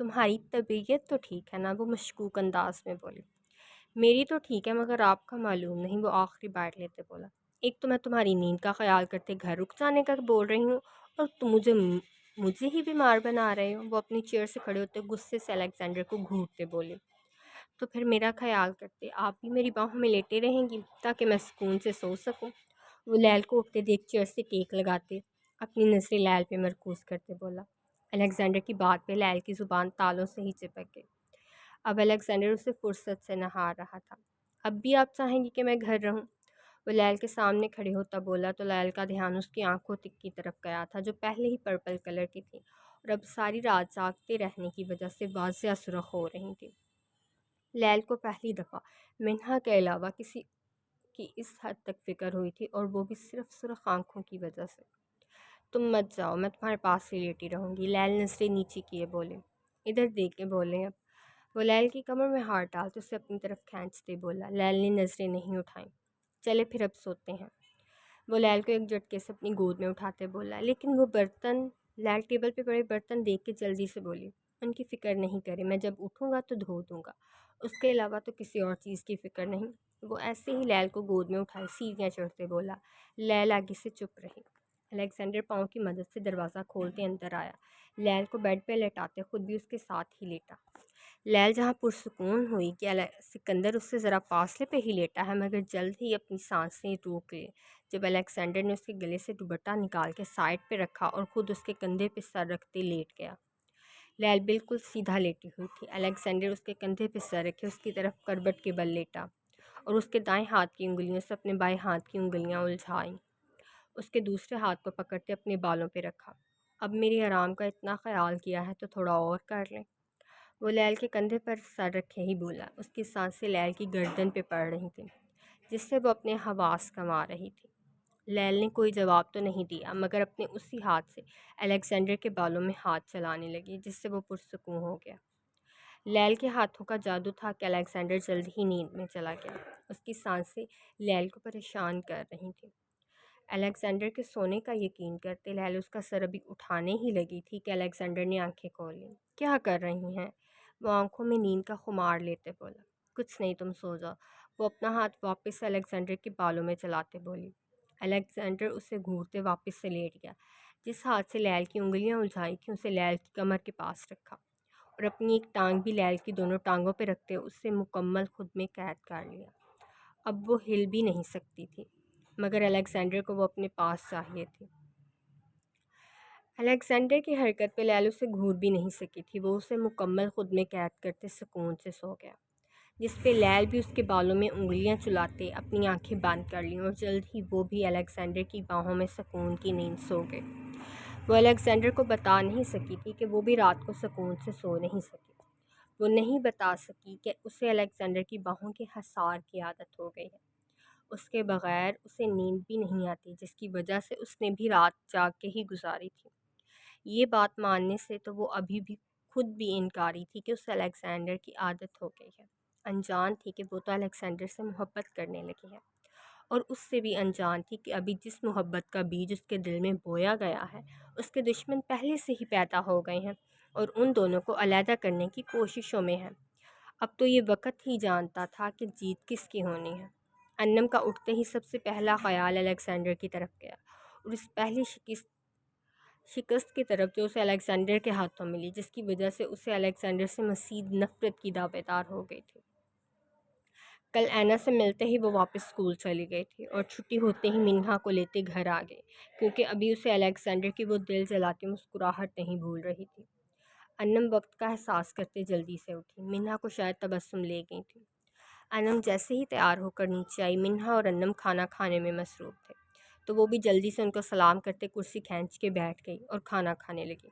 تمہاری طبیعت تو ٹھیک ہے نا؟ وہ مشکوک انداز میں بولی۔ میری تو ٹھیک ہے مگر آپ کا معلوم نہیں، وہ آخری بائٹ لیتے بولا۔ ایک تو میں تمہاری نیند کا خیال کرتے گھر رک جانے کا بول رہی ہوں، اور تم مجھے ہی بیمار بنا رہے ہو۔ وہ اپنی چیئر سے کھڑے ہوتے غصے سے الیگزینڈر کو گھورتے بولے۔ تو پھر میرا خیال کرتے آپ بھی میری باہوں میں لیٹے رہیں گی تاکہ میں سکون سے سو سکوں۔ وہ لیل کو اٹھتے دیکھ چیئر سے ٹیک لگاتے اپنی نظریں لیل پہ مرکوز کرتے بولا۔ الیگزینڈر کی بات پہ لیل کی زبان تالوں سے ہی چپک گئی۔ اب الیگزینڈر اسے فرصت سے نہار رہا تھا۔ اب بھی آپ چاہیں گی کہ میں گھر رہوں؟ وہ لیل کے سامنے کھڑے ہوتا بولا تو لیل کا دھیان اس کی آنکھوں تک کی طرف گیا تھا جو پہلے ہی پرپل کلر کی تھی اور اب ساری رات جاگتے رہنے کی وجہ سے واضح سرخ ہو رہی تھی۔ لیل کو پہلی دفعہ منہا کے علاوہ کسی کی اس حد تک فکر ہوئی تھی، اور وہ بھی صرف سرخ آنکھوں کی وجہ سے۔ تم مت جاؤ، میں تمہارے پاس ہی لیٹی رہوں گی، لیل نظریں نیچے کیے بولے۔ ادھر دیکھے بولے اب۔ وہ لیل کی کمر میں ہاتھ ڈالتے اسے اپنی طرف کھینچتے بولا۔ لیل نے نظریں نہیں اٹھائیں۔ چلے پھر اب سوتے ہیں۔ وہ لیل کو ایک جھٹکے سے اپنی گود میں اٹھاتے بولا۔ لیکن وہ برتن، لیل ٹیبل پہ پڑے برتن دیکھ کے جلدی سے بولی۔ ان کی فکر نہیں کرے، میں جب اٹھوں گا تو دھو دوں گا، اس کے علاوہ تو کسی اور چیز کی فکر نہیں۔ وہ ایسے ہی لیل کو گود میں اٹھائے سیڑھیاں چڑھتے بولا۔ لیل آگے سے چپ رہی۔ الیگزینڈر پاؤں کی مدد سے دروازہ کھولتے اندر آیا۔ لیل کو بیڈ پہ لیٹاتے خود بھی اس کے ساتھ ہی لیٹا۔ لیل جہاں پرسکون ہوئی کہ سکندر اس سے ذرا فاصلے پہ ہی لیٹا ہے، مگر جلد ہی اپنی سانسیں روک لی جب الیگزینڈر نے اس کے گلے سے دوپٹہ نکال کے سائڈ پہ رکھا اور خود اس کے کندھے پہ سر رکھتے لیٹ گیا۔ لیل بالکل سیدھا لیٹی ہوئی تھی۔ الیگزینڈر اس کے کندھے پہ سر رکھے اس کی طرف کربٹ کے بل لیٹا اور اس کے دائیں ہاتھ کی انگلیوں سے اپنے بائیں ہاتھ کی انگلیاں الجھائیں۔ اس کے دوسرے ہاتھ کو پکڑتے اپنے بالوں پہ رکھا۔ اب میری آرام کا اتنا خیال کیا ہے تو تھوڑا اور کر لیں۔ وہ لیل کے کندھے پر سر رکھے ہی بولا۔ اس کی سانسیں لیل کی گردن پہ پڑ رہی تھیں جس سے وہ اپنے حواس کما رہی تھی۔ لیل نے کوئی جواب تو نہیں دیا مگر اپنے اسی ہاتھ سے الیگزینڈر کے بالوں میں ہاتھ چلانے لگی جس سے وہ پرسکون ہو گیا۔ لیل کے ہاتھوں کا جادو تھا کہ الیگزینڈر جلد ہی نیند میں چلا گیا۔ اس کی سانسیں لیل کو پریشان کر رہی تھیں۔ الیگزینڈر کے سونے کا یقین کرتے لیل اس کا سر ابھی اٹھانے ہی لگی تھی کہ الیگزینڈر نے آنکھیں کھول لیں۔ کیا کر رہی ہیں؟ وہ آنکھوں میں نیند کا خمار لیتے بولا۔ کچھ نہیں، تم سو جاؤ۔ وہ اپنا ہاتھ واپس الیگزینڈر کے بالوں میں چلاتے بولی۔ الیگزینڈر اسے گھورتے واپس سے لیٹ گیا۔ جس ہاتھ سے لیل کی انگلیاں الجھائی تھیں اسے لیل کی کمر کے پاس رکھا اور اپنی ایک ٹانگ بھی لیل کی دونوں ٹانگوں پہ رکھتے اسے مکمل خود میں قید کر لیا۔ اب وہ ہل بھی نہیں سکتی تھی مگر الیگزینڈر کو وہ اپنے پاس چاہیے تھی۔ الیگزینڈر کی حرکت پہ لیل اسے گھور بھی نہیں سکی تھی۔ وہ اسے مکمل خود میں قید کرتے سکون سے سو گیا، جس پہ لیل بھی اس کے بالوں میں انگلیاں چلاتے اپنی آنکھیں بند کر لیں اور جلد ہی وہ بھی الیگزینڈر کی باہوں میں سکون کی نیند سو گئے۔ وہ الیگزینڈر کو بتا نہیں سکی تھی کہ وہ بھی رات کو سکون سے سو نہیں سکی۔ وہ نہیں بتا سکی کہ اسے الیگزینڈر کی باہوں کے حصار کی عادت ہو گئی ہے۔ اس کے بغیر اسے نیند بھی نہیں آتی جس کی وجہ سے اس نے بھی رات جاگ کے ہی گزاری تھی۔ یہ بات ماننے سے تو وہ ابھی بھی خود بھی انکاری تھی کہ اسے الیگزینڈر کی عادت ہو گئی ہے۔ انجان تھی کہ وہ تو الیگزینڈر سے محبت کرنے لگی ہے، اور اس سے بھی انجان تھی کہ ابھی جس محبت کا بیج اس کے دل میں بویا گیا ہے اس کے دشمن پہلے سے ہی پیدا ہو گئے ہیں اور ان دونوں کو علیحدہ کرنے کی کوششوں میں ہیں۔ اب تو یہ وقت ہی جانتا تھا کہ جیت کس کی ہونی ہے۔ انم کا اٹھتے ہی سب سے پہلا خیال الیگزینڈر کی طرف گیا اور اس پہلی شکست کی طرف جو اسے الیگزینڈر کے ہاتھوں ملی، جس کی وجہ سے اسے الیگزینڈر سے مزید نفرت کی دعویدار ہو گئی تھی۔ کل اینا سے ملتے ہی وہ واپس اسکول چلی گئی تھی اور چھٹی ہوتے ہی منہا کو لیتے گھر آ گئی کیونکہ ابھی اسے الیگزینڈر کی وہ دل جلاتی مسکراہٹ نہیں بھول رہی تھی۔ انم وقت کا احساس کرتے جلدی سے اٹھی۔ منہا کو شاید تبسم لے گئی تھی۔ انم جیسے ہی تیار ہو کر نیچے آئی، منہا اور انم کھانا کھانے میں مصروف تھے تو وہ بھی جلدی سے ان کو سلام کرتے کرسی کھینچ کے بیٹھ گئی اور کھانا کھانے لگی۔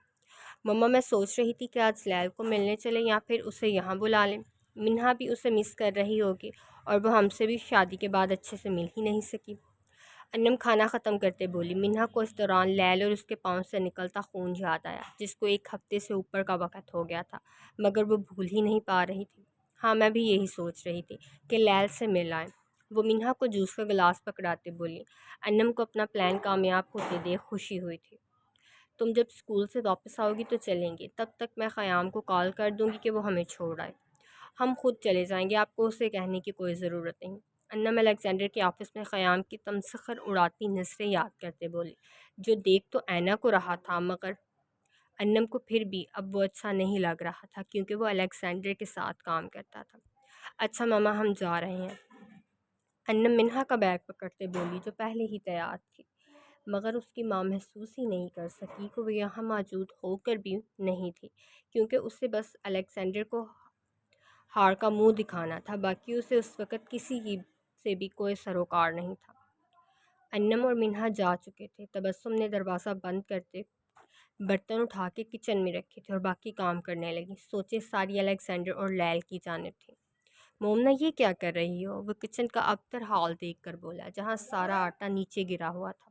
مما، میں سوچ رہی تھی کہ آج لیل کو ملنے چلے یا پھر اسے یہاں بلا لیں۔ منہا بھی اسے مس کر رہی ہوگی اور وہ ہم سے بھی شادی کے بعد اچھے سے مل ہی نہیں سکی۔ انم کھانا ختم کرتے بولی۔ منہا کو اس دوران لیل اور اس کے پاؤں سے نکلتا خون یاد آیا جس کو ایک ہفتے سے اوپر کا وقت ہو گیا تھا مگر وہ بھول ہی نہیں پا رہی تھی۔ ہاں، میں بھی یہی سوچ رہی تھی کہ لیل سے مل آئیں۔ وہ منہا کو جوس کا گلاس پکڑاتے بولی۔ انم کو اپنا پلان کامیاب ہوتے دیکھ خوشی ہوئی تھی۔ تم جب اسکول سے واپس آؤ گی تو چلیں گے، تب تک میں خیام کو کال کر دوں گی کہ وہ ہمیں چھوڑ آئے۔ ہم خود چلے جائیں گے، آپ کو اسے کہنے کی کوئی ضرورت نہیں۔ انم الیگزینڈر کے آفس میں خیام کی تمسخر اڑاتی نظریں یاد کرتے بولی، جو دیکھ تو اینا کو رہا تھا، مگر انم کو پھر بھی اب وہ اچھا نہیں لگ رہا تھا، کیونکہ وہ الیگزینڈر کے ساتھ کام کرتا تھا۔ اچھا ماما، ہم جا رہے ہیں، انم منہا کا بیگ پکڑتے بولی، جو پہلے ہی تیار تھی، مگر اس کی ماں محسوس ہی نہیں کر سکی کہ وہ یہاں موجود ہو کر بھی نہیں تھی، کیونکہ اسے بس الیگزینڈر کو ہار کا منہ دکھانا تھا، باقی اسے اس وقت کسی کی سے بھی کوئی سروکار نہیں تھا۔ انم اور منہا جا چکے تھے۔ تبسم نے دروازہ بند کرتے برتن اٹھا کے کچن میں رکھے تھے اور باقی کام کرنے لگی۔ سوچے ساری الیگزینڈر اور لیل کی جانب تھی۔ مومنا، یہ کیا کر رہی ہو؟ وہ کچن کا ابتر حال دیکھ کر بولا، جہاں سارا آٹا نیچے گرا ہوا تھا۔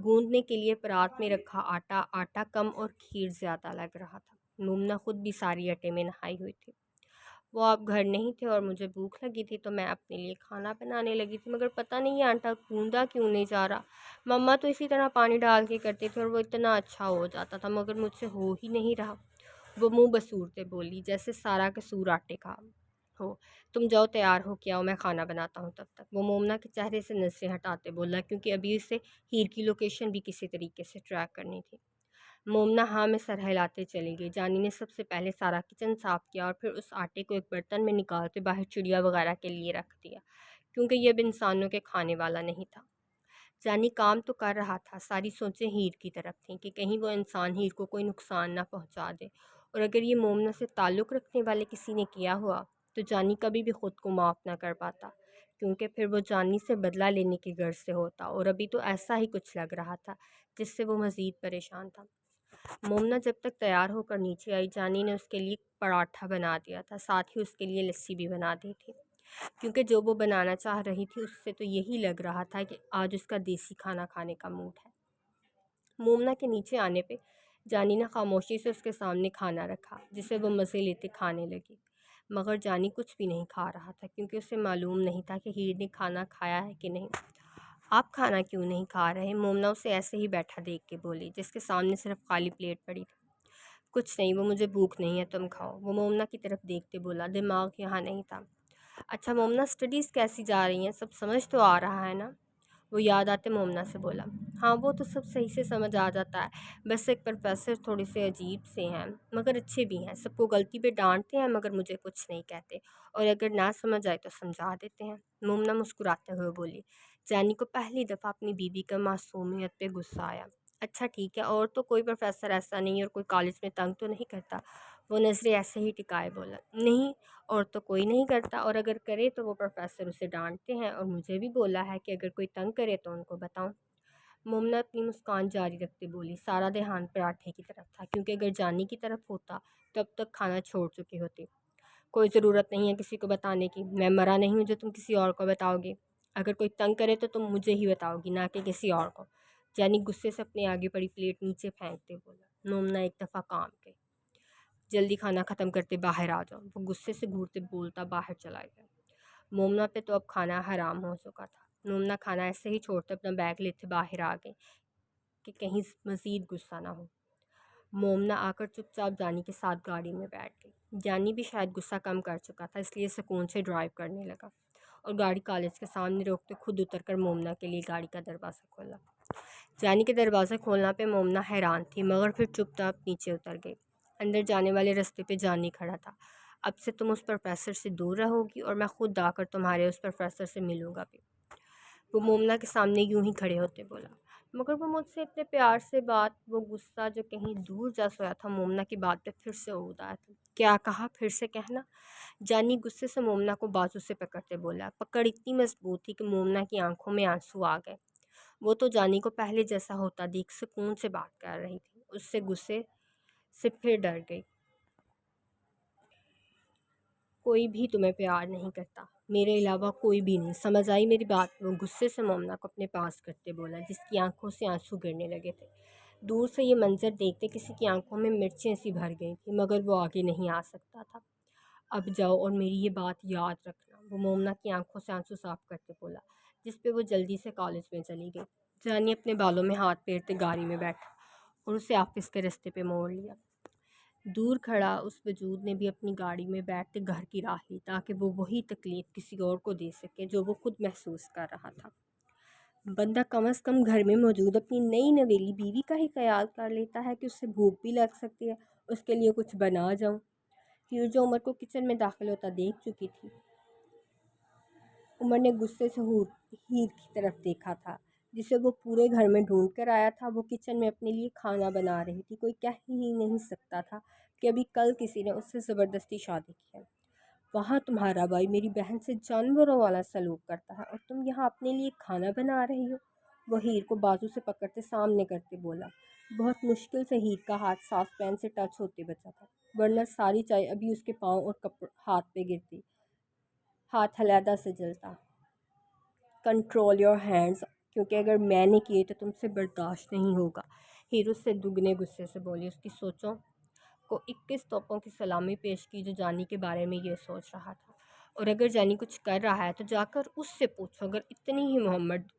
گوندنے کے لیے پرات میں رکھا آٹا کم اور کھیر زیادہ لگ رہا تھا۔ مومنا خود بھی ساری آٹے میں نہائی ہوئی تھی۔ وہ آپ گھر نہیں تھے اور مجھے بھوک لگی تھی تو میں اپنے لیے کھانا بنانے لگی تھی، مگر پتہ نہیں یہ آٹا گوندا کیوں نہیں جا رہا۔ مما تو اسی طرح پانی ڈال کے کرتی تھی اور وہ اتنا اچھا ہو جاتا تھا، مگر مجھ سے ہو ہی نہیں رہا۔ وہ منہ بسورتے بولی، جیسے سارا قصور آٹے کا ہو۔ تم جاؤ، تیار ہو کے آؤ، میں کھانا بناتا ہوں تب تک۔ وہ مومنا کے چہرے سے نظریں ہٹاتے بولا، کیونکہ ابھی اسے ہیر کی لوکیشن بھی کسی طریقے سے ٹریک کرنی تھی۔ مومنا ہاں میں سر ہلاتے چلی گئی۔ جانی نے سب سے پہلے سارا کچن صاف کیا اور پھر اس آٹے کو ایک برتن میں نکالتے باہر چڑیا وغیرہ کے لیے رکھ دیا، کیونکہ یہ اب انسانوں کے کھانے والا نہیں تھا۔ جانی کام تو کر رہا تھا، ساری سوچیں ہیر کی طرف تھیں کہ کہیں وہ انسان ہیر کو کوئی نقصان نہ پہنچا دے، اور اگر یہ مومنا سے تعلق رکھنے والے کسی نے کیا ہوا تو جانی کبھی بھی خود کو معاف نہ کر پاتا، کیونکہ پھر وہ جانی سے بدلہ لینے کی غرض سے ہوتا، اور ابھی تو ایسا ہی کچھ لگ رہا تھا جس سے وہ مزید پریشان تھا۔ مومنا جب تک تیار ہو کر نیچے آئی، جانی نے اس کے لیے پراٹھا بنا دیا تھا، ساتھ ہی اس کے لیے لسی بھی بنا دی تھی، کیونکہ جو وہ بنانا چاہ رہی تھی اس سے تو یہی لگ رہا تھا کہ آج اس کا دیسی کھانا کھانے کا موڈ ہے۔ مومنا کے نیچے آنے پہ جانی نے خاموشی سے اس کے سامنے کھانا رکھا، جسے وہ مزے لیتے کھانے لگی، مگر جانی کچھ بھی نہیں کھا رہا تھا، کیونکہ اسے معلوم نہیں تھا کہ ہیر نے کھانا کھایا ہے کہ نہیں۔ آپ کھانا کیوں نہیں کھا رہے؟ مومنا اسے ایسے ہی بیٹھا دیکھ کے بولی، جس کے سامنے صرف خالی پلیٹ پڑی تھی۔ کچھ نہیں، وہ مجھے بھوک نہیں ہے، تم کھاؤ، وہ مومنا کی طرف دیکھتے بولا۔ دماغ یہاں نہیں تھا۔ اچھا مومنا، اسٹڈیز کیسی جا رہی ہیں؟ سب سمجھ تو آ رہا ہے نا؟ وہ یاد آتے مومنا سے بولا۔ ہاں وہ تو سب صحیح سے سمجھ آ جاتا ہے، بس ایک پروفیسر تھوڑے سے عجیب سے ہیں، مگر اچھے بھی ہیں، سب کو غلطی پہ ڈانٹتے ہیں مگر مجھے کچھ نہیں کہتے، اور اگر نہ سمجھ آئے تو سمجھا دیتے ہیں۔ مومنا مسکراتے ہوئے بولی۔ جانی کو پہلی دفعہ اپنی بیوی کا معصومیت پہ غصہ آیا۔ اچھا ٹھیک ہے، اور تو کوئی پروفیسر ایسا نہیں اور کوئی کالج میں تنگ تو نہیں کرتا؟ وہ نظریں ایسے ہی ٹکائے بولا۔ نہیں، اور تو کوئی نہیں کرتا، اور اگر کرے تو وہ پروفیسر اسے ڈانٹتے ہیں، اور مجھے بھی بولا ہے کہ اگر کوئی تنگ کرے تو ان کو بتاؤں۔ مومنا اپنی مسکان جاری رکھتے بولی۔ سارا دھیان پراٹھے کی طرف تھا، کیونکہ اگر جانی کی طرف ہوتا تو اب تک کھانا چھوڑ چکی ہوتی۔ کوئی ضرورت نہیں ہے کسی کو بتانے کی، میں مرا نہیں ہوں جو تم کسی اور کو بتاؤ گے۔ اگر کوئی تنگ کرے تو تم مجھے ہی بتاؤ گی، نہ کہ کسی اور کو۔ جانی غصے سے اپنے آگے پڑی پلیٹ نیچے پھینکتے بولا۔ مومنا ایک دفعہ کام گئی۔ جلدی کھانا ختم کرتے باہر آ جاؤ۔ وہ غصے سے گھورتے بولتا باہر چلا گیا۔ مومنا پہ تو اب کھانا حرام ہو چکا تھا۔ مومنا کھانا ایسے ہی چھوڑتے اپنا بیگ لیتے باہر آ گئی کہ کہیں مزید غصہ نہ ہو۔ مومنا آ کر چپ چاپ جانی کے ساتھ گاڑی میں بیٹھ گئی۔ جانی بھی شاید غصہ کم کر چکا تھا، اس لیے سکون سے ڈرائیو کرنے لگا، اور گاڑی کالج کے سامنے روکتے خود اتر کر مومنا کے لیے گاڑی کا دروازہ کھولا۔ جانی کے دروازہ کھولنا پہ مومنا حیران تھی، مگر پھر چپ چاپ نیچے اتر گئی۔ اندر جانے والے راستے پہ جانی کھڑا تھا۔ اب سے تم اس پروفیسر سے دور رہو گی، اور میں خود آ کر تمہارے اس پروفیسر سے ملوں گا بھی۔ وہ مومنا کے سامنے یوں ہی کھڑے ہوتے بولا۔ مگر وہ مجھ سے اتنے پیار سے بات، وہ غصہ جو کہیں دور جا سویا تھا مومنا کی بات پہ پھر سے عود آیا تھا۔ کیا کہا؟ پھر سے کہنا۔ جانی غصے سے مومنا کو بازو سے پکڑتے بولا۔ پکڑ اتنی مضبوط تھی کہ مومنا کی آنکھوں میں آنسو آ گئے۔ وہ تو جانی کو پہلے جیسا ہوتا دیکھ سکون سے بات کر رہی تھی، اس سے غصے سے پھر ڈر گئی۔ کوئی بھی تمہیں پیار نہیں کرتا، میرے علاوہ کوئی بھی نہیں، سمجھ آئی میری بات؟ وہ غصے سے مومنا کو اپنے پاس کرتے بولا، جس کی آنکھوں سے آنسو گرنے لگے تھے۔ دور سے یہ منظر دیکھتے کسی کی آنکھوں میں مرچیں سی بھر گئی تھیں، مگر وہ آگے نہیں آ سکتا تھا۔ اب جاؤ اور میری یہ بات یاد رکھنا، وہ مومنا کی آنکھوں سے آنسو صاف کرتے بولا، جس پہ وہ جلدی سے کالج میں چلی گئی۔ جانی اپنے بالوں میں ہاتھ پھیرتے گاڑی میں بیٹھا۔ اور اسے آفس کے راستے پہ موڑ لیا۔ دور کھڑا اس وجود نے بھی اپنی گاڑی میں بیٹھتے گھر کی راہ لی تاکہ وہ وہی تکلیف کسی اور کو دے سکے جو وہ خود محسوس کر رہا تھا۔ بندہ کم از کم گھر میں موجود اپنی نئی نویلی بیوی کا ہی خیال کر لیتا ہے کہ اسے بھوک بھی لگ سکتی ہے، اس کے لیے کچھ بنا جاؤں۔ پھر جو عمر کو کچن میں داخل ہوتا دیکھ چکی تھی، عمر نے غصے سے ہیر کی طرف دیکھا تھا جسے وہ پورے گھر میں ڈھونڈ کر آیا تھا۔ وہ کچن میں اپنے لیے کھانا بنا رہی تھی۔ کوئی کہہ ہی نہیں سکتا تھا کہ ابھی کل کسی نے اس سے زبردستی شادی کی ہے۔ وہاں تمہارا بھائی میری بہن سے جانوروں والا سلوک کرتا ہے اور تم یہاں اپنے لیے کھانا بنا رہی ہو۔ وہ ہیر کو بازو سے پکڑتے سامنے کرتے بولا۔ بہت مشکل سے ہیر کا ہاتھ ساس پین سے ٹچ ہوتے بچا تھا، ورنہ ساری چائے ابھی اس کے پاؤں اور ہاتھ پہ گرتی۔ ہاتھ علیحدہ سے جلتا۔ کنٹرول یور ہینڈز، کیونکہ اگر میں نے کیے تو تم سے برداشت نہیں ہوگا۔ ہیر اس سے دگنے غصے سے بولی۔ اس کی سوچوں کو 21 توپوں کی سلامی پیش کی جو جانی کے بارے میں یہ سوچ رہا تھا۔ اور اگر جانی کچھ کر رہا ہے تو جا کر اس سے پوچھو۔ اگر اتنی ہی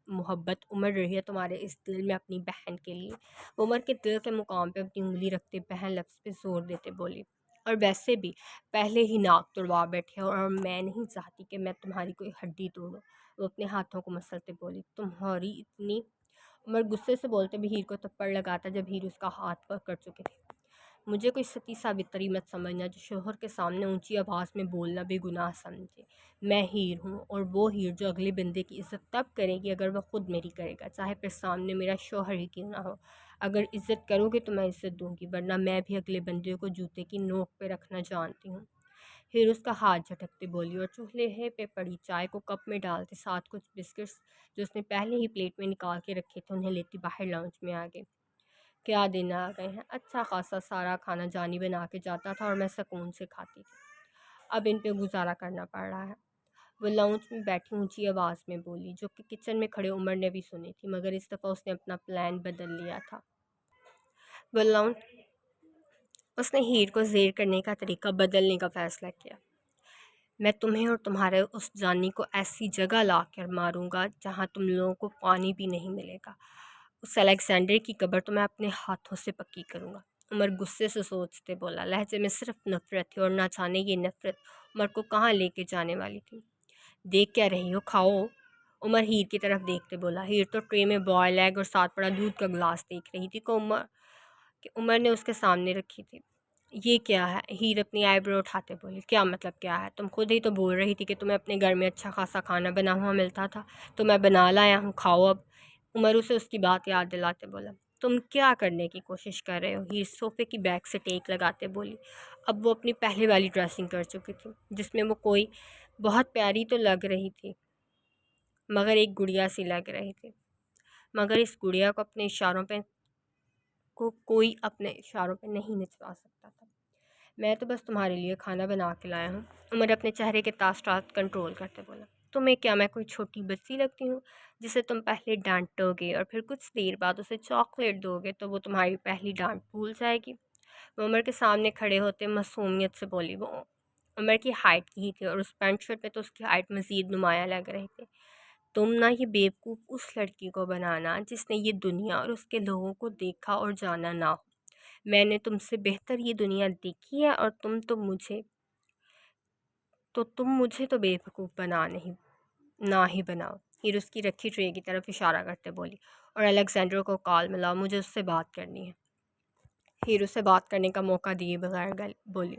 محبت عمر رہی ہے تمہارے اس دل میں اپنی بہن کے لیے۔ وہ عمر کے دل کے مقام پہ اپنی انگلی رکھتے بہن لفظ پہ زور دیتے بولی۔ اور ویسے بھی پہلے ہی ناک توڑوا بیٹھے اور میں نہیں چاہتی کہ میں تمہاری کوئی ہڈی توڑوں۔ وہ اپنے ہاتھوں کو مسلتے بولی۔ تمہاری اتنی… عمر غصے سے بولتے بھی ہیر کو تھپڑ لگاتا جب ہیر اس کا ہاتھ پکڑ چکے تھے۔ مجھے کوئی ستی ساوتری مت سمجھنا جو شوہر کے سامنے اونچی آواز میں بولنا بے گناہ سمجھے۔ میں ہیر ہوں، اور وہ ہیر جو اگلے بندے کی عزت تب کرے گی اگر وہ خود میری کرے گا، چاہے پھر سامنے میرا شوہر ہی کیوں نہ ہو۔ اگر عزت کرو گے تو میں عزت دوں گی، ورنہ میں بھی اگلے بندے کو جوتے کی نوک پہ رکھنا جانتی ہوں۔ ہیر اس کا ہاتھ جھٹکتے بولی اور چولہے پہ پڑی چائے کو کپ میں ڈالتے ساتھ کچھ بسکٹس جو اس نے پہلے ہی پلیٹ میں نکال کے رکھے تھے انہیں لیتی باہر لاؤنج میں آ گئی۔ کیا دن آ گئے ہیں، اچھا خاصا سارا کھانا جانی بنا کے جاتا تھا اور میں سکون سے کھاتی تھی، اب ان پہ گزارا کرنا پڑ رہا ہے۔ وہ لاؤنج میں بیٹھی اونچی آواز میں بولی، جو کہ کچن میں کھڑے عمر نے بھی سنی تھی، مگر اس دفعہ اس نے اپنا پلان بدل لیا تھا۔ وہ لاؤنج اس نے ہیر کو زیر کرنے کا طریقہ بدلنے کا فیصلہ کیا۔ میں تمہیں اور تمہارے اس جانی کو ایسی جگہ لا کر ماروں گا جہاں تم لوگوں کو پانی بھی نہیں ملے گا۔ اس الیگزینڈر کی قبر تو میں اپنے ہاتھوں سے پکی کروں گا۔ عمر غصے سے سوچتے بولا، لہجے میں صرف نفرت تھی، اور نہ جانے یہ نفرت عمر کو کہاں لے کے جانے والی تھی۔ دیکھ کیا رہی ہو، کھاؤ، عمر ہیر کی طرف دیکھتے بولا۔ ہیر تو ٹرے میں بوائل ایگ اور ساتھ پڑا دودھ کا گلاس دیکھ رہی تھی کہ عمر نے اس کے سامنے رکھی تھی۔ یہ کیا ہے؟ ہیر اپنی آئی برو اٹھاتے بولی۔ کیا مطلب کیا ہے؟ تم خود ہی تو بول رہی تھی کہ تمہیں اپنے گھر میں اچھا خاصا کھانا بنا ہوا ملتا تھا، تو میں بنا لایا ہوں، کھاؤ اب۔ عمر اسے اس کی بات یاد دلاتے بولا۔ تم کیا کرنے کی کوشش کر رہے ہو؟ ہیر صوفے کی بیک سے ٹیک لگاتے بولی۔ اب وہ اپنی پہلے والی ڈریسنگ کر چکی تھی جس میں وہ کوئی بہت پیاری تو لگ رہی تھی، مگر ایک گڑیا سی لگ رہی تھی، مگر اس گڑیا کو کوئی اپنے اشاروں پہ نہیں نچوا سکتا تھا۔ میں تو بس تمہارے لیے کھانا بنا کے لایا ہوں، عمر اپنے چہرے کے تاثرات کنٹرول کرتے بولا۔ تمہیں کیا میں کوئی چھوٹی بچی لگتی ہوں جسے تم پہلے ڈانٹو گے اور پھر کچھ دیر بعد اسے چاکلیٹ دو گے تو وہ تمہاری پہلی ڈانٹ بھول جائے گی؟ وہ عمر کے سامنے کھڑے ہوتے معصومیت سے بولی۔ وہ عمر کی ہائٹ کی ہی تھی اور اس پینٹ شرٹ میں تو اس کی ہائٹ مزید نمایاں لگ رہی تھی۔ تم نہ یہ بیوقوف اس لڑکی کو بنانا جس نے یہ دنیا اور اس کے لوگوں کو دیکھا اور جانا نہ ہو۔ میں نے تم سے بہتر یہ دنیا دیکھی ہے، اور تم مجھے تو بیوقوف نہ ہی بناؤ۔ ہیر اس کی رکھی ٹرے کی طرف اشارہ کرتے بولی۔ اور الیگزینڈر کو کال ملاؤ، مجھے اس سے بات کرنی ہے۔ ہیر اسے بات کرنے کا موقع دیے بغیر بولی۔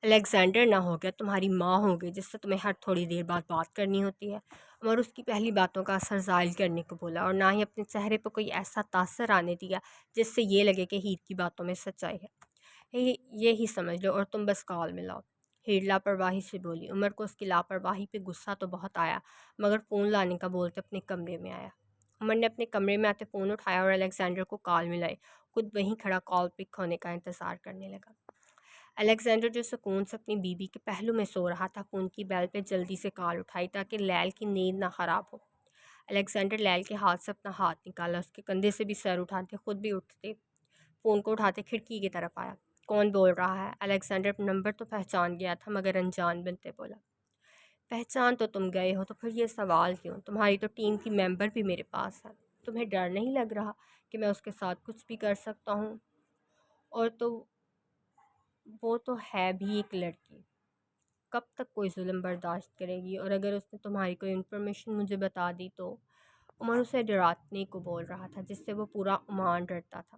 الیگزینڈر نہ ہو گیا تمہاری ماں ہو گئی جس سے تمہیں ہر تھوڑی دیر بعد بات کرنی ہوتی ہے۔ اور اس کی پہلی باتوں کا اثر زائل کرنے کو بولا، اور نہ ہی اپنے چہرے پہ کوئی ایسا تاثر آنے دیا جس سے یہ لگے کہ ہیر کی باتوں میں سچائی ہے۔ یہی سمجھ لو، اور تم بس کال ملاؤ۔ ہیر لاپرواہی سے بولی۔ عمر کو اس کی لاپرواہی پہ غصہ تو بہت آیا، مگر فون لانے کا بولتے اپنے کمرے میں آیا۔ عمر نے اپنے کمرے میں آتے فون اٹھایا اور الیگزینڈر کو کال ملائی، خود وہیں کھڑا کال پک ہونے کا انتظار کرنے لگا۔ الیگزینڈر جو سکون سے اپنی بیوی کے پہلو میں سو رہا تھا، فون کی بیل پہ جلدی سے کال اٹھائی تاکہ لیل کی نیند نہ خراب ہو۔ الیگزینڈر لیل کے ہاتھ سے اپنا ہاتھ نکالا، اس کے کندھے سے بھی سر اٹھاتے خود بھی اٹھتے فون کو اٹھاتے کھڑکی کی طرف آیا۔ کون بول رہا ہے؟ الیگزینڈر نمبر تو پہچان گیا تھا مگر انجان بنتے بولا۔ پہچان تو تم گئے ہو تو پھر یہ سوال کیوں؟ تمہاری تو ٹیم کی ممبر بھی میرے پاس ہے، تمہیں ڈر نہیں لگ رہا کہ میں اس کے ساتھ کچھ بھی کر سکتا ہوں؟ اور تو وہ تو ہے بھی ایک لڑکی، کب تک کوئی ظلم برداشت کرے گی؟ اور اگر اس نے تمہاری کوئی انفارمیشن مجھے بتا دی تو؟ عمر اسے ڈرانے کو بول رہا تھا جس سے وہ پورا عمان ڈرتا تھا۔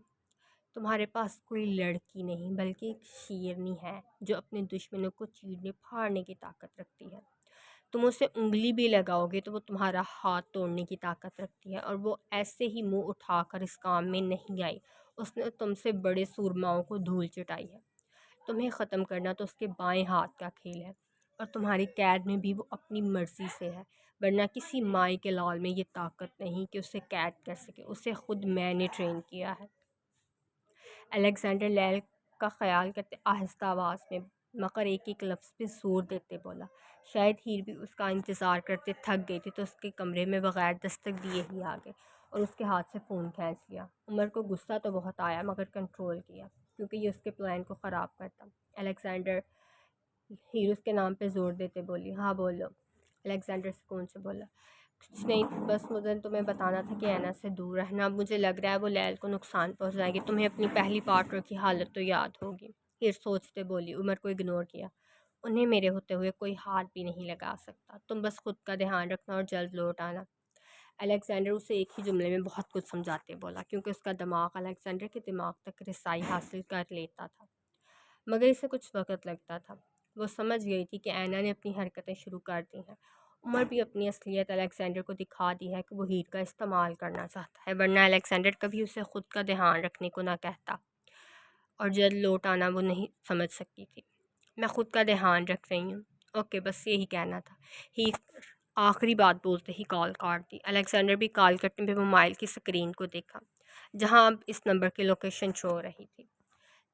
تمہارے پاس کوئی لڑکی نہیں بلکہ ایک شیرنی ہے جو اپنے دشمنوں کو چیرنے پھاڑنے کی طاقت رکھتی ہے۔ تم اسے انگلی بھی لگاؤ گے تو وہ تمہارا ہاتھ توڑنے کی طاقت رکھتی ہے، اور وہ ایسے ہی منہ اٹھا کر اس کام میں نہیں آئی۔ اس نے تم سے بڑے سورماؤں کو دھول چٹائی ہے۔ تمہیں ختم کرنا تو اس کے بائیں ہاتھ کا کھیل ہے، اور تمہاری قید میں بھی وہ اپنی مرضی سے ہے، ورنہ کسی مائع کے لال میں یہ طاقت نہیں کہ اسے قید کر سکے۔ اسے خود میں نے ٹرین کیا ہے۔ الیگزینڈر لیل کا خیال کرتے آہستہ آواز میں مگر ایک ایک لفظ پہ زور دیتے بولا۔ شاید ہیر بھی اس کا انتظار کرتے تھک گئی تھی تو اس کے کمرے میں بغیر دستک دیے ہی آ گئے اور اس کے ہاتھ سے فون کھینچ لیا۔ عمر کو غصہ تو بہت آیا مگر کنٹرول کیا کیونکہ یہ اس کے پلان کو خراب کرتا۔ الیگزینڈر، ہیر اس کے نام پہ زور دیتے بولی۔ ہاں بولو۔ الیگزینڈر سکون سے بولا۔ کچھ نہیں، بس مجھے تمہیں بتانا تھا کہ اینا سے دور رہنا۔ اب مجھے لگ رہا ہے وہ لیل کو نقصان پہنچائے گی۔ تمہیں اپنی پہلی پارٹنر کی حالت تو یاد ہوگی۔ ہیر سوچتے بولی۔ عمر کو اگنور کیا۔ انہیں میرے ہوتے ہوئے کوئی ہاتھ بھی نہیں لگا سکتا۔ تم بس خود کا دھیان رکھنا اور جلد لوٹ آنا۔ الیگزینڈر اسے ایک ہی جملے میں بہت کچھ سمجھاتے بولا کیونکہ اس کا دماغ الیگزینڈر کے دماغ تک رسائی حاصل کر لیتا تھا، مگر اسے کچھ وقت لگتا تھا۔ وہ سمجھ گئی تھی کہ اینا نے اپنی حرکتیں شروع کر دی ہیں۔ عمر بھی اپنی اصلیت الیگزینڈر کو دکھا دی ہے کہ وہ ہیر کا استعمال کرنا چاہتا ہے، ورنہ الیگزینڈر کبھی اسے خود کا دھیان رکھنے کو نہ کہتا، اور جلد لوٹ آنا وہ نہیں سمجھ سکتی تھی۔ میں خود کا دھیان رکھ رہی ہوں۔ اوکے، بس یہی کہنا تھا۔ ہیر آخری بات بولتے ہی کال کاٹ دی۔ الیگزینڈر بھی کال کرنے پہ موبائل کی اسکرین کو دیکھا جہاں اب اس نمبر کی لوکیشن شو ہو رہی تھی۔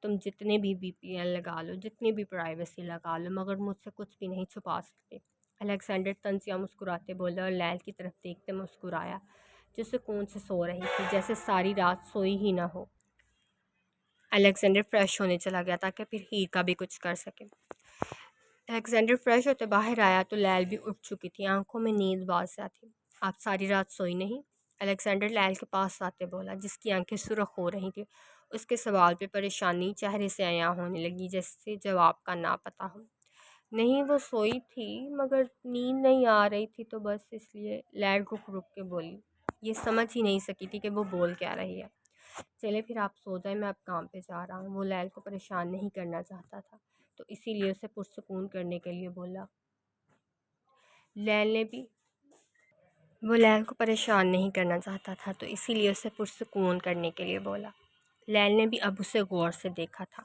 تم جتنے بھی پی این لگا لو، جتنی بھی پرائیویسی لگا لو، مگر مجھ سے کچھ بھی نہیں چھپا سکتے۔ الیگزینڈر طنزیہ مسکراتے بولا اور لیل کی طرف دیکھتے مسکرایا جو سکون سے سو رہی تھی، جیسے ساری رات سوئی ہی نہ ہو۔ الیگزینڈر فریش ہونے چلا گیا تاکہ پھر ہیر کا بھی کچھ کر سکے۔ الیگزینڈر فریش ہوتے باہر آیا تو لیل بھی اٹھ چکی تھی، آنکھوں میں نیند واضح تھی۔ آپ ساری رات سوئی نہیں؟ الیگزینڈر لیل کے پاس آتے بولا جس کی آنکھیں سرخ ہو رہی تھیں۔ اس کے سوال پہ پریشانی چہرے سے عیاں ہونے لگی جیسے جواب کا نہ پتہ ہو۔ نہیں، وہ سوئی تھی مگر نیند نہیں آ رہی تھی تو بس اس لیے، لیل رک رک کے بولی۔ یہ سمجھ ہی نہیں سکی تھی کہ وہ بول کیا رہی ہے۔ چلے پھر آپ سو جائیں، میں اب کام پہ جا رہا ہوں۔ وہ لیل کو پریشان نہیں کرنا چاہتا تھا تو اسی لیے اسے پرسکون کرنے کے لیے بولا۔ لیل نے بھی وہ لیل کو پریشان نہیں کرنا چاہتا تھا تو اسی لیے اسے پرسکون کرنے کے لیے بولا۔ لیل نے بھی اب اسے غور سے دیکھا تھا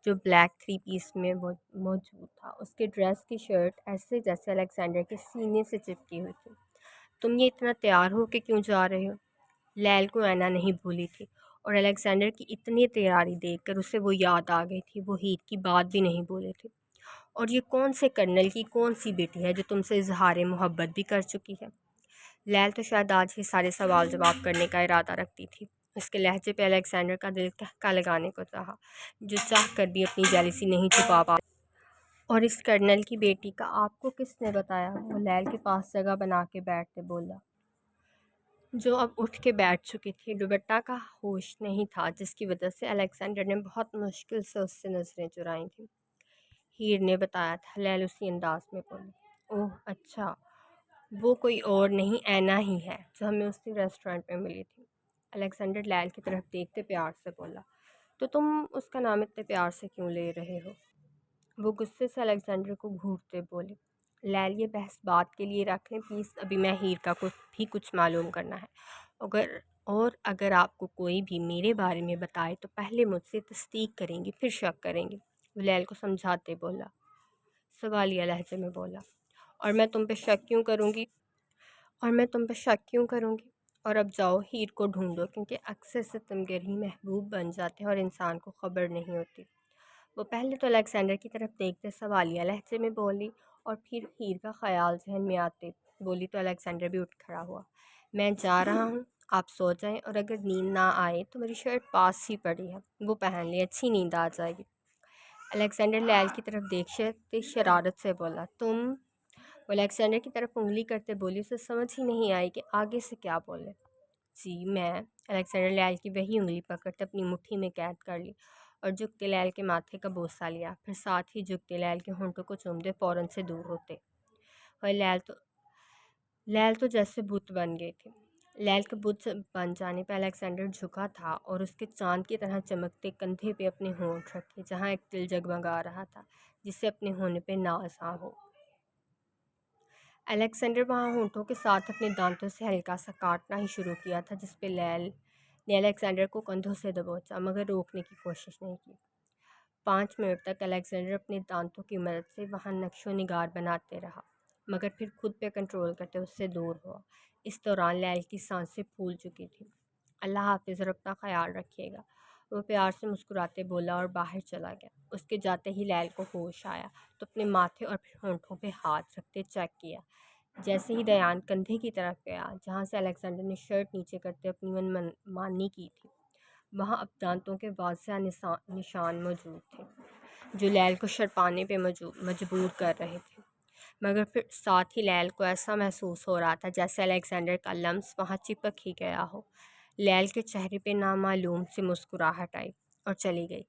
جو بلیک 3 پیس میں موجود تھا۔ اس کے ڈریس کی شرٹ ایسے جیسے الیگزینڈر کے سینے سے چپکی ہوئی تھی۔ تم یہ اتنا تیار ہو کے کیوں جا رہے ہو؟ لیل کو اینا نہیں بھولی تھی اور الیگزینڈر کی اتنی تیاری دیکھ کر اسے وہ یاد آ گئی تھی۔ وہ ہیر کی بات بھی نہیں بولے تھے۔ اور یہ کون سے کرنل کی کون سی بیٹی ہے جو تم سے اظہار محبت بھی کر چکی ہے؟ لیل تو شاید آج ہی سارے سوال جواب کرنے کا ارادہ رکھتی تھی۔ اس کے لہجے پہ الیگزینڈر کا دل کہکا لگانے کو چاہا، جو چاہ کر بھی اپنی جیلسی نہیں چھپا پا۔ اور اس کرنل کی بیٹی کا آپ کو کس نے بتایا؟ وہ لیل کے پاس جگہ بنا کے بیٹھتے بولا، جو اب اٹھ کے بیٹھ چکی تھی۔ دوپٹہ کا ہوش نہیں تھا جس کی وجہ سے الیگزینڈر نے بہت مشکل سے اس سے نظریں چرائی تھیں۔ ہیر نے بتایا تھا، لیل اسی انداز میں بولی۔ اوہ اچھا، وہ کوئی اور نہیں اینا ہی ہے جو ہمیں اسی ریسٹورنٹ میں ملی تھی۔ الیگزینڈر لیل کی طرف دیکھتے پیار سے بولا۔ تو تم اس کا نام اتنے پیار سے کیوں لے رہے ہو؟ وہ غصے سے الیگزینڈر کو گھورتے بولے۔ لیل، یہ بحث بات کے لیے رکھ لیں پلیز، ابھی میں ہیر کا کچھ معلوم کرنا ہے، اگر آپ کو کوئی بھی میرے بارے میں بتائے تو پہلے مجھ سے تصدیق کریں گی پھر شک کریں گی۔ وہ لیل کو سمجھاتے بولا، سوالیہ لہجے میں بولا۔ اور میں تم پہ شک کیوں کروں گی؟ اور اب جاؤ ہیر کو ڈھونڈو کیونکہ اکثر ستمگر ہی محبوب بن جاتے ہیں اور انسان کو خبر نہیں ہوتی۔ وہ پہلے تو الیگزینڈر کی طرف دیکھتے سوالیہ لہجے میں بولی اور پھر ہیر کا خیال ذہن میں آتے بولی تو الیگزینڈر بھی اٹھ کھڑا ہوا۔ میں جا رہا ہوں، آپ سو جائیں، اور اگر نیند نہ آئے تو میری شرٹ پاس ہی پڑی ہے، وہ پہن لیں، اچھی نیند آ جائے گی۔ الیگزینڈر لیل کی طرف دیکھتے شرارت سے بولا، تم؟ وہ الیگزینڈر کی طرف انگلی کرتے بولی، اسے سمجھ ہی نہیں آئی کہ آگے سے کیا بولے۔ جی میں۔ الیگزینڈر لیل کی وہی انگلی پکڑتے اپنی مٹھی میں قید کر لی اور جھکتے لیل کے ماتھے کا بوسہ لیا، پھر ساتھ ہی جھکتے لیل کے ہونٹوں کو چوم دے فوراً سے دور ہوتے۔ اور لیل تو جیسے بت بن گئے تھے۔ لیل کے بت بن جانے پہ الیگزینڈر جھکا تھا اور اس کے چاند کی طرح چمکتے کندھے پہ اپنے ہونٹ رکھے، جہاں ایک دل جگمگا رہا تھا جسے اپنے ہونے پہ ناز آ ہو۔ الیگزینڈر وہاں ہونٹوں کے ساتھ اپنے دانتوں سے ہلکا سا کاٹنا ہی شروع کیا تھا، جس پہ لیل نے الیگزینڈر کو کندھوں سے دبوچا، مگر روکنے کی کوشش نہیں کی۔ 5 منٹ تک الیگزینڈر اپنے دانتوں کی مدد سے وہاں نقش و نگار بناتے رہا، مگر پھر خود پہ کنٹرول کرتے اس سے دور ہوا۔ اس دوران لیل کی سانسیں پھول چکی تھیں۔ اللہ حافظ اور اپنا خیال رکھیے گا، وہ پیار سے مسکراتے بولا اور باہر چلا گیا۔ اس کے جاتے ہی لیل کو ہوش آیا تو اپنے ماتھے اور پھر ہونٹوں پہ ہاتھ رکھتے چیک کیا۔ جیسے ہی دیان کندھے کی طرف گیا جہاں سے الیگزینڈر نے شرٹ نیچے کرتے اپنی من مانی کی تھی، وہاں اب دانتوں کے واضح نشان موجود تھے جو لیل کو شرپانے پہ مجبور کر رہے تھے، مگر پھر ساتھ ہی لیل کو ایسا محسوس ہو رہا تھا جیسے الیگزینڈر کا لمس وہاں چپک ہی گیا ہو۔ لیل کے چہرے پہ نامعلوم سی مسکراہٹ آئی اور چلی گئی،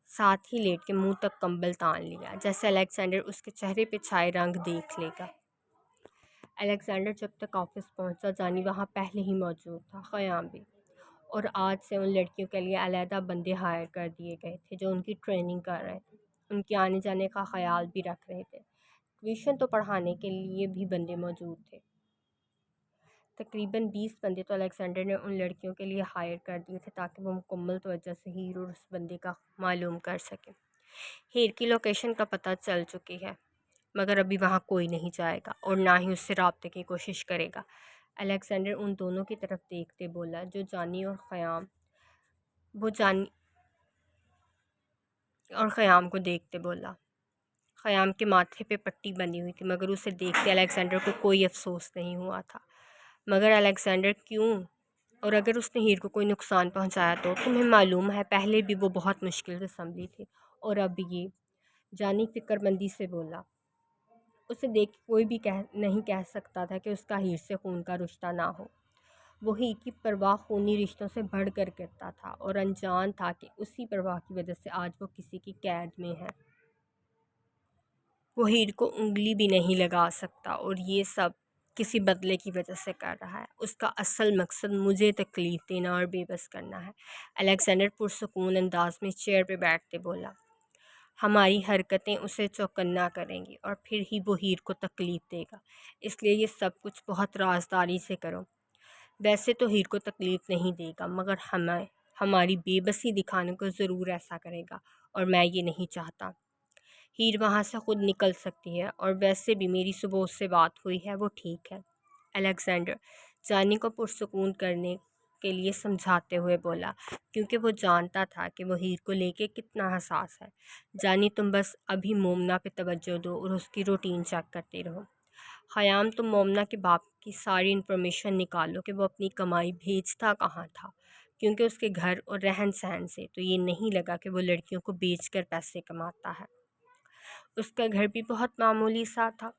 ساتھ ہی لیٹ کے منہ تک کمبل تان لیا جیسے الیگزینڈر اس کے چہرے پہ چھائے رنگ دیکھ لے گا۔ الیگزینڈر جب تک آفس پہنچا جانی وہاں پہلے ہی موجود تھا، خیام بھی، اور آج سے ان لڑکیوں کے لیے علیحدہ بندے ہائر کر دیے گئے تھے جو ان کی ٹریننگ کر رہے تھے، ان کے آنے جانے کا خیال بھی رکھ رہے تھے۔ ٹیوشن تو پڑھانے کے لیے بھی بندے موجود تھے۔ تقریباً 20 بندے تو الیگزینڈر نے ان لڑکیوں کے لیے ہائر کر دیے تھے تاکہ وہ مکمل توجہ سے ہیر اور اس بندے کا معلوم کر سکیں۔ ہیر کی لوکیشن کا پتہ چل چکی ہے، مگر ابھی وہاں کوئی نہیں جائے گا اور نہ ہی اس سے رابطے کی کوشش کرے گا۔ الیگزینڈر ان دونوں کی طرف دیکھتے بولا جو جانی اور خیام کو دیکھتے بولا۔ خیام کے ماتھے پہ پٹی بندھی ہوئی تھی، مگر اسے دیکھتے الیگزینڈر کو کوئی افسوس نہیں ہوا تھا۔ مگر الیگزینڈر کیوں؟ اور اگر اس نے ہیر کو کوئی نقصان پہنچایا تو تمہیں معلوم ہے پہلے بھی وہ بہت مشکل سے سنبھلی تھی، اور اب یہ؟ جانی فکر مندی سے بولا۔ اسے دیکھ کے کوئی بھی نہیں کہہ سکتا تھا کہ اس کا ہیر سے خون کا رشتہ نہ ہو۔ وہ ہیر کی پرواہ خونی رشتوں سے بڑھ کر کرتا تھا اور انجان تھا کہ اسی پرواہ کی وجہ سے آج وہ کسی کی قید میں ہے۔ وہ ہیر کو انگلی بھی نہیں لگا سکتا اور یہ سب کسی بدلے کی وجہ سے کر رہا ہے۔ اس کا اصل مقصد مجھے تکلیف دینا اور بے بس کرنا ہے۔ الیگزینڈر پرسکون انداز میں چیئر پہ بیٹھتے بولا۔ ہماری حرکتیں اسے چوکنا کریں گی اور پھر ہی وہ ہیر کو تکلیف دے گا، اس لیے یہ سب کچھ بہت رازداری سے کرو۔ ویسے تو ہیر کو تکلیف نہیں دے گا، مگر ہماری بے بسی دکھانے کو ضرور ایسا کرے گا، اور میں یہ نہیں چاہتا۔ ہیر وہاں سے خود نکل سکتی ہے، اور ویسے بھی میری صبح اس سے بات ہوئی ہے، وہ ٹھیک ہے۔ الیگزینڈر جانی کو پرسکون کرنے کے لیے سمجھاتے ہوئے بولا، کیونکہ وہ جانتا تھا کہ وہ ہیر کو لے کے کتنا حساس ہے۔ جانی تم بس ابھی مومنا پہ توجہ دو اور اس کی روٹین چیک کرتے رہو۔ خیام تم مومنا کے باپ کی ساری انفارمیشن نکالو کہ وہ اپنی کمائی بھیجتا کہاں تھا، کیونکہ اس کے گھر اور رہن سہن سے تو یہ نہیں لگا کہ وہ لڑکیوں کو بیچ کر پیسے کماتا ہے۔ اس کا گھر بھی بہت معمولی سا تھا،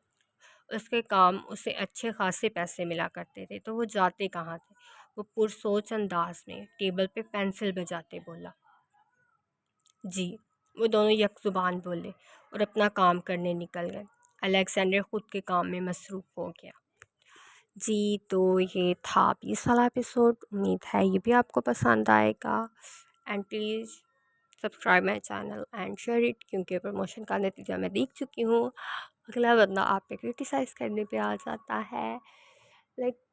اس کے کام اسے اچھے خاصے پیسے ملا کرتے تھے، تو وہ جاتے کہاں تھے؟ وہ پرسوچ انداز میں ٹیبل پہ پینسل بجاتے بولا۔ جی، وہ دونوں یک زبان بولے اور اپنا کام کرنے نکل گئے۔ الیگزینڈر خود کے کام میں مصروف ہو گیا۔ جی، تو یہ تھا 20 والا ایپیسوڈ، امید ہے یہ بھی آپ کو پسند آئے گا، and please subscribe my channel and share it, کیونکہ پروموشن کا نتیجہ میں دیکھ چکی ہوں۔ اگلا بندہ آپ پہ کرٹیسائز کرنے پہ آ جاتا ہے، لائک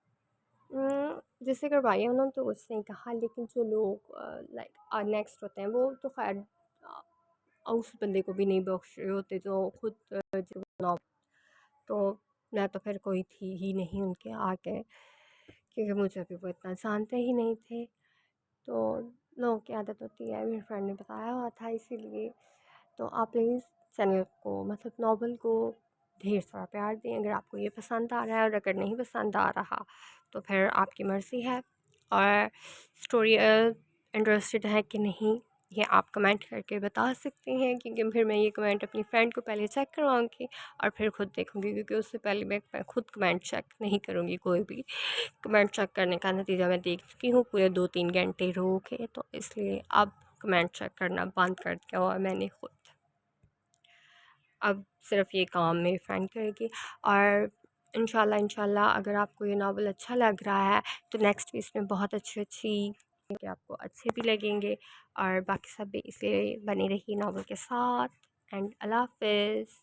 جیسے کروائی انہوں نے تو کچھ نہیں کہا، لیکن جو لوگ لائک نیکسٹ ہوتے ہیں وہ تو خیر اس بندے کو بھی نہیں بخش رہے ہوتے جو خود تو میں تو پھر کوئی تھی ہی نہیں ان کے آگے، کیونکہ مجھے بھی وہ اتنا جانتے ہی نہیں تھے، تو لوگوں کی عادت ہوتی ہے، میری فرینڈ نے بتایا ہوا تھا اسی لیے۔ تو آپ پلیز چینل کو مطلب ناول کو ڈھیر سارا پیار دیں اگر آپ کو یہ پسند آ رہا ہے، اور اگر نہیں پسند آ رہا تو پھر آپ کی مرضی ہے، اور اسٹوری انٹرسٹڈ ہے کہ نہیں یہ آپ کمنٹ کر کے بتا سکتے ہیں، کیونکہ پھر میں یہ کمنٹ اپنی فرینڈ کو پہلے چیک کرواؤں گی اور پھر خود دیکھوں گی، کیونکہ اس سے پہلے میں خود کمنٹ چیک نہیں کروں گی، کوئی بھی کمنٹ چیک کرنے کا نتیجہ میں دیکھ چکی ہوں پورے 2-3 گھنٹے رو کے، تو اس لیے اب کمنٹ چیک کرنا بند کر دیا ہوا میں نے خود. اب صرف یہ کام میری فرینڈ کرے گی. اور انشاءاللہ اگر آپ کو یہ ناول اچھا لگ رہا ہے تو نیکسٹ بھی اس میں بہت اچھی کہ آپ کو اچھے بھی لگیں گے. اور باقی سب بھی اس لیے بنی رہی ناول کے ساتھ. اینڈ اللہ حافظ.